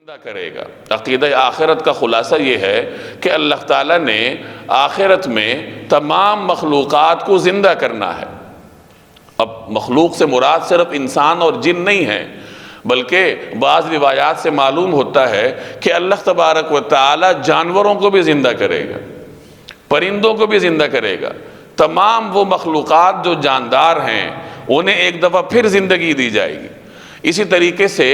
زندہ کرے گا۔ عقیدہ آخرت کا خلاصہ یہ ہے کہ اللہ تعالیٰ نے آخرت میں تمام مخلوقات کو زندہ کرنا ہے۔ اب مخلوق سے مراد صرف انسان اور جن نہیں ہے، بلکہ بعض روایات سے معلوم ہوتا ہے کہ اللہ تبارک و تعالیٰ جانوروں کو بھی زندہ کرے گا، پرندوں کو بھی زندہ کرے گا۔ تمام وہ مخلوقات جو جاندار ہیں انہیں ایک دفعہ پھر زندگی دی جائے گی۔ اسی طریقے سے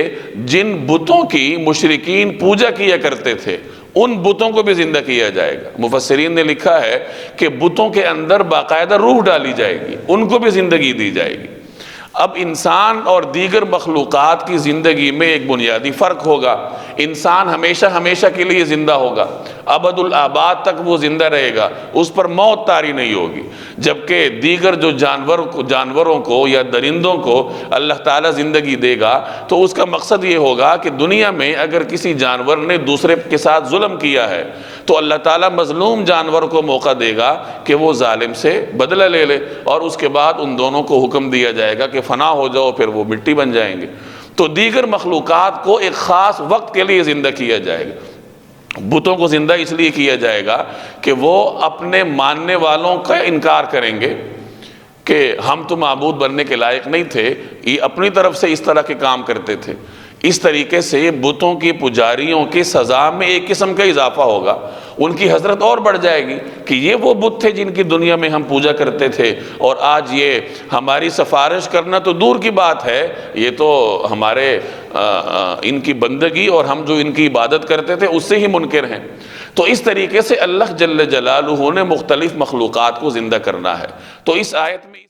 جن بتوں کی مشرکین پوجا کیا کرتے تھے ان بتوں کو بھی زندہ کیا جائے گا۔ مفسرین نے لکھا ہے کہ بتوں کے اندر باقاعدہ روح ڈالی جائے گی، ان کو بھی زندگی دی جائے گی۔ اب انسان اور دیگر مخلوقات کی زندگی میں ایک بنیادی فرق ہوگا۔ انسان ہمیشہ ہمیشہ کے لیے زندہ ہوگا، ابد الآباد تک وہ زندہ رہے گا، اس پر موت طاری نہیں ہوگی، جبکہ دیگر جو جانوروں کو یا درندوں کو اللہ تعالیٰ زندگی دے گا تو اس کا مقصد یہ ہوگا کہ دنیا میں اگر کسی جانور نے دوسرے کے ساتھ ظلم کیا ہے تو اللہ تعالیٰ مظلوم جانور کو موقع دے گا کہ وہ ظالم سے بدلہ لے لے، اور اس کے بعد ان دونوں کو حکم دیا جائے گا کہ فنا ہو جاؤ، پھر وہ مٹی بن جائیں گے۔ تو دیگر مخلوقات کو ایک خاص وقت کے لیے زندہ کیا جائے گا۔ بتوں کو زندہ اس لیے کیا جائے گا کہ وہ اپنے ماننے والوں کا انکار کریں گے کہ ہم تو معبود بننے کے لائق نہیں تھے، یہ اپنی طرف سے اس طرح کے کام کرتے تھے۔ اس طریقے سے بتوں کی پجاریوں کی سزا میں ایک قسم کا اضافہ ہوگا، ان کی حسرت اور بڑھ جائے گی کہ یہ وہ بت تھے جن کی دنیا میں ہم پوجا کرتے تھے، اور آج یہ ہماری سفارش کرنا تو دور کی بات ہے، یہ تو ہمارے ان کی بندگی اور ہم جو ان کی عبادت کرتے تھے اس سے ہی منکر ہیں۔ تو اس طریقے سے اللہ جل جلالہ نے مختلف مخلوقات کو زندہ کرنا ہے۔ تو اس آیت میں